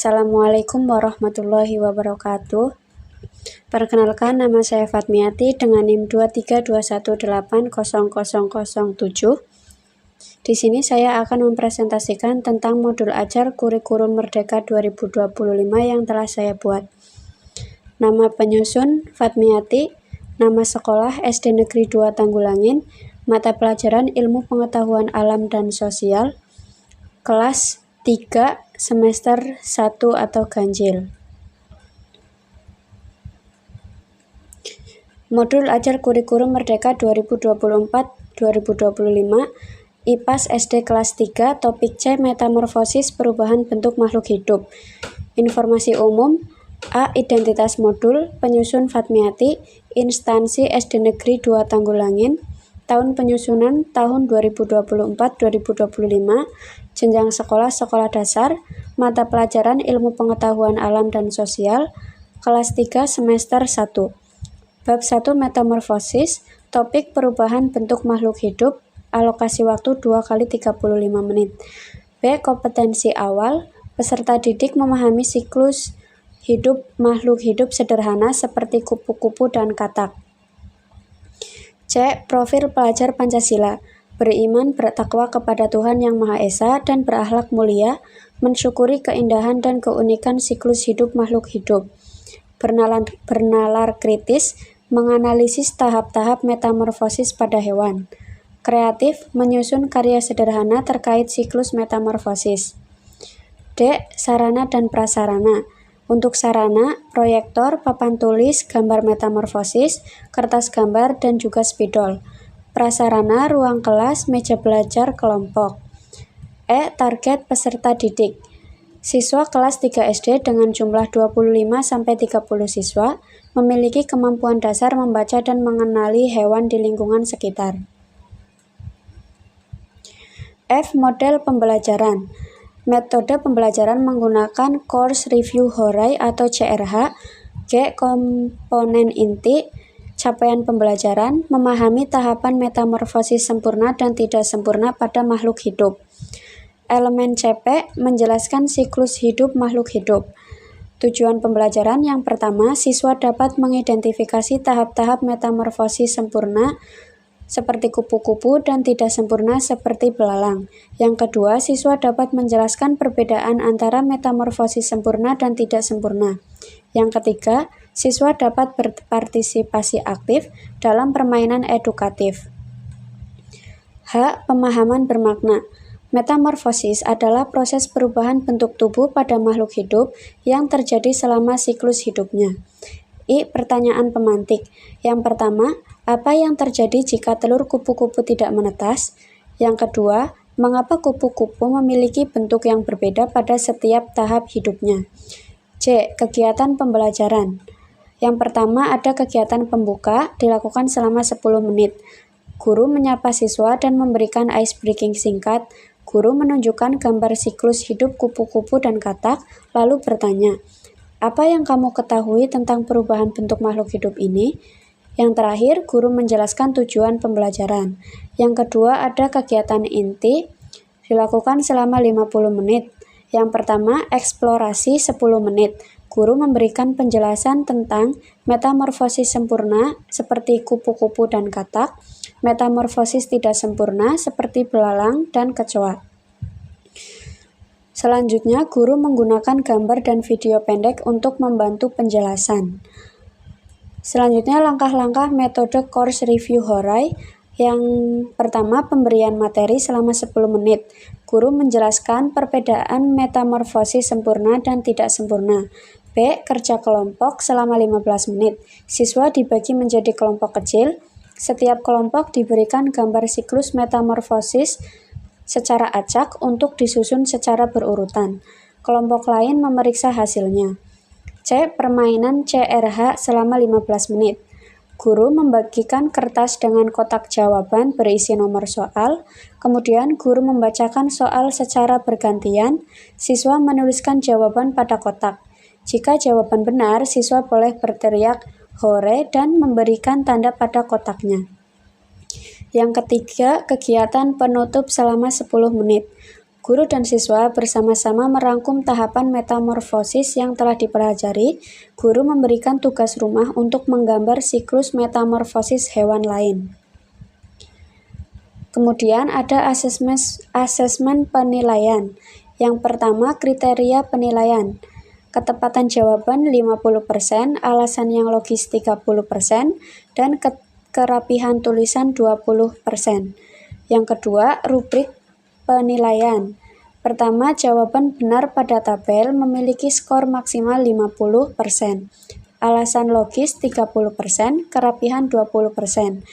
Assalamualaikum warahmatullahi wabarakatuh. Perkenalkan, nama saya Fatmiati dengan NIM 232180007. Di sini saya akan mempresentasikan tentang modul ajar Kurikulum Merdeka 2025 yang telah saya buat. Nama penyusun Fatmiati, nama sekolah SD Negeri 2 Tanggulangin, mata pelajaran Ilmu Pengetahuan Alam dan Sosial, kelas 3 semester 1 atau ganjil. Modul ajar Kurikulum Merdeka 2024-2025 IPAS SD kelas 3, topik C, metamorfosis perubahan bentuk makhluk hidup. Informasi umum: A. Identitas modul, penyusun Fatmiati, instansi SD Negeri 2 Tanggulangin, tahun penyusunan tahun 2024-2025, jenjang sekolah sekolah dasar, mata pelajaran Ilmu Pengetahuan Alam dan Sosial, kelas 3 semester 1. Bab 1 metamorfosis, topik perubahan bentuk makhluk hidup, alokasi waktu 2 kali 35 menit. B. Kompetensi awal, peserta didik memahami siklus hidup makhluk hidup sederhana seperti kupu-kupu dan katak. C. Profil pelajar Pancasila, beriman bertakwa kepada Tuhan Yang Maha Esa dan berakhlak mulia, mensyukuri keindahan dan keunikan siklus hidup makhluk hidup. Bernalar kritis, menganalisis tahap-tahap metamorfosis pada hewan. Kreatif, menyusun karya sederhana terkait siklus metamorfosis. D. Sarana dan prasarana. Untuk sarana, proyektor, papan tulis, gambar metamorfosis, kertas gambar, dan juga spidol. Prasarana, ruang kelas, meja belajar, kelompok. E. Target peserta didik. Siswa kelas 3 SD dengan jumlah 25-30 siswa memiliki kemampuan dasar membaca dan mengenali hewan di lingkungan sekitar. F. Model pembelajaran. Metode pembelajaran menggunakan Course Review Horai atau CRH. G. Komponen inti. Capaian pembelajaran, memahami tahapan metamorfosis sempurna dan tidak sempurna pada makhluk hidup. Elemen CP, menjelaskan siklus hidup makhluk hidup. Tujuan pembelajaran yang pertama, siswa dapat mengidentifikasi tahap-tahap metamorfosis sempurna seperti kupu-kupu dan tidak sempurna seperti belalang. Yang kedua, siswa dapat menjelaskan perbedaan antara metamorfosis sempurna dan tidak sempurna. Yang ketiga, siswa dapat berpartisipasi aktif dalam permainan edukatif. H. Pemahaman bermakna. Metamorfosis adalah proses perubahan bentuk tubuh pada makhluk hidup yang terjadi selama siklus hidupnya. I. Pertanyaan pemantik. Yang pertama, apa yang terjadi jika telur kupu-kupu tidak menetas? Yang kedua, mengapa kupu-kupu memiliki bentuk yang berbeda pada setiap tahap hidupnya? C. Kegiatan pembelajaran. Yang pertama, ada kegiatan pembuka, dilakukan selama 10 menit. Guru menyapa siswa dan memberikan ice breaking singkat. Guru menunjukkan gambar siklus hidup kupu-kupu dan katak, lalu bertanya, apa yang kamu ketahui tentang perubahan bentuk makhluk hidup ini? Yang terakhir, guru menjelaskan tujuan pembelajaran. Yang kedua, ada kegiatan inti, dilakukan selama 50 menit. Yang pertama, eksplorasi 10 menit. Guru memberikan penjelasan tentang metamorfosis sempurna seperti kupu-kupu dan katak, metamorfosis tidak sempurna seperti belalang dan kecoa. Selanjutnya, guru menggunakan gambar dan video pendek untuk membantu penjelasan. Selanjutnya, langkah-langkah metode Course Review Horai. Yang pertama, pemberian materi selama 10 menit. Guru menjelaskan perbedaan metamorfosis sempurna dan tidak sempurna. B. Kerja kelompok selama 15 menit. Siswa dibagi menjadi kelompok kecil. Setiap kelompok diberikan gambar siklus metamorfosis secara acak untuk disusun secara berurutan. Kelompok lain memeriksa hasilnya. C. Permainan CRH selama 15 menit. Guru membagikan kertas dengan kotak jawaban berisi nomor soal, kemudian guru membacakan soal secara bergantian, siswa menuliskan jawaban pada kotak. Jika jawaban benar, siswa boleh berteriak hore dan memberikan tanda pada kotaknya. Yang ketiga, kegiatan penutup selama 10 menit. Guru dan siswa bersama-sama merangkum tahapan metamorfosis yang telah dipelajari. Guru memberikan tugas rumah untuk menggambar siklus metamorfosis hewan lain. Kemudian ada asesmen penilaian. Yang pertama, kriteria penilaian. Ketepatan jawaban 50%, alasan yang logis 30%, dan kerapihan tulisan 20%. Yang kedua, rubrik penilaian. Pertama, jawaban benar pada tabel memiliki skor maksimal 50%, alasan logis 30%, kerapihan 20%.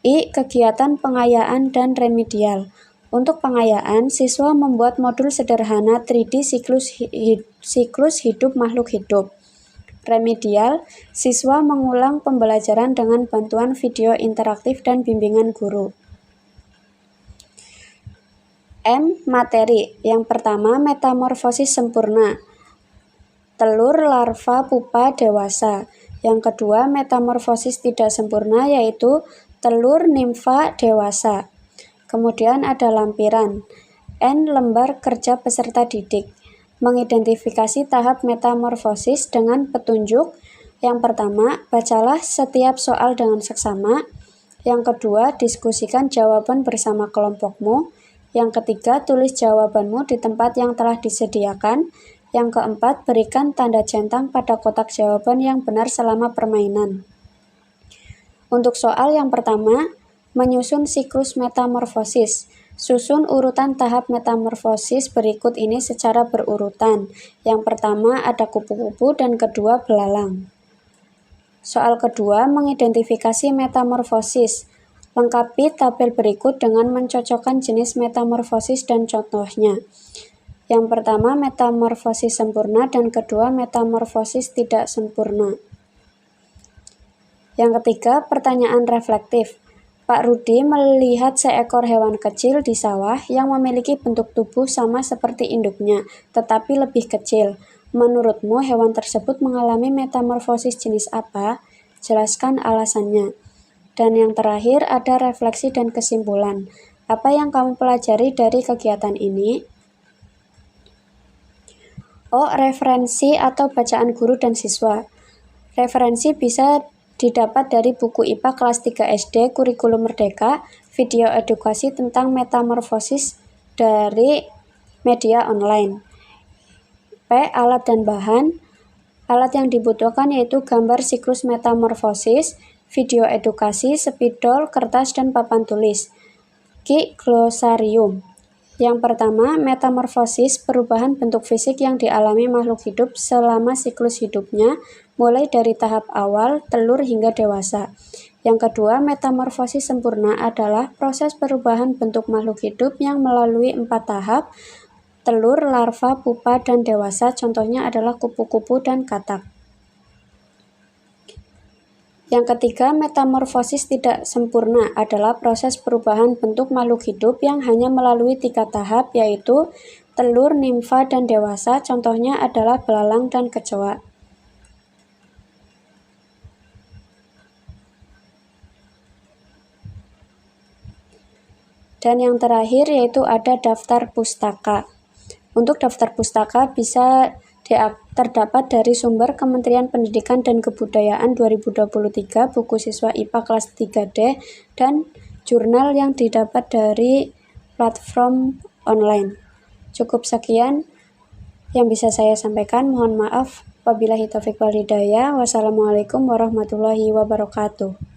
I. Kegiatan pengayaan dan remedial. Untuk pengayaan, siswa membuat modul sederhana 3D siklus hidup makhluk hidup. Remedial, siswa mengulang pembelajaran dengan bantuan video interaktif dan bimbingan guru. M. Materi. Yang pertama, metamorfosis sempurna. Telur, larva, pupa, dewasa. Yang kedua, metamorfosis tidak sempurna, yaitu telur, nimfa, dewasa. Kemudian ada lampiran. N. Lembar kerja peserta didik. Mengidentifikasi tahap metamorfosis dengan petunjuk. Yang pertama, bacalah setiap soal dengan seksama. Yang kedua, diskusikan jawaban bersama kelompokmu. Yang ketiga, tulis jawabanmu di tempat yang telah disediakan. Yang keempat, berikan tanda centang pada kotak jawaban yang benar selama permainan. Untuk soal yang pertama, menyusun siklus metamorfosis. Susun urutan tahap metamorfosis berikut ini secara berurutan. Yang pertama ada kupu-kupu dan kedua belalang. Soal kedua, mengidentifikasi metamorfosis. Lengkapi tabel berikut dengan mencocokkan jenis metamorfosis dan contohnya. Yang pertama, metamorfosis sempurna dan kedua, metamorfosis tidak sempurna. Yang ketiga, pertanyaan reflektif. Pak Rudi melihat seekor hewan kecil di sawah yang memiliki bentuk tubuh sama seperti induknya, tetapi lebih kecil. Menurutmu hewan tersebut mengalami metamorfosis jenis apa? Jelaskan alasannya. Dan yang terakhir ada refleksi dan kesimpulan. Apa yang kamu pelajari dari kegiatan ini? O. Referensi atau bacaan guru dan siswa. Referensi bisa didapat dari buku IPA kelas 3 SD, Kurikulum Merdeka, video edukasi tentang metamorfosis dari media online. P. Alat dan bahan. Alat yang dibutuhkan yaitu gambar siklus metamorfosis, video edukasi, spidol, kertas, dan papan tulis. Q. Glosarium. Yang pertama, metamorfosis, perubahan bentuk fisik yang dialami makhluk hidup selama siklus hidupnya, mulai dari tahap awal, telur hingga dewasa. Yang kedua, metamorfosis sempurna adalah proses perubahan bentuk makhluk hidup yang melalui 4 tahap, telur, larva, pupa, dan dewasa. Contohnya adalah kupu-kupu dan katak. Yang ketiga, metamorfosis tidak sempurna adalah proses perubahan bentuk makhluk hidup yang hanya melalui 3 tahap, yaitu telur, nimfa, dan dewasa. Contohnya adalah belalang dan kecoa. Dan yang terakhir yaitu ada daftar pustaka. Untuk daftar pustaka bisa terdapat dari sumber Kementerian Pendidikan dan Kebudayaan 2023, buku siswa IPA kelas 3D, dan jurnal yang didapat dari platform online. Cukup sekian yang bisa saya sampaikan. Mohon maaf. Wabillahi taufiq wal hidayah. Wassalamualaikum warahmatullahi wabarakatuh.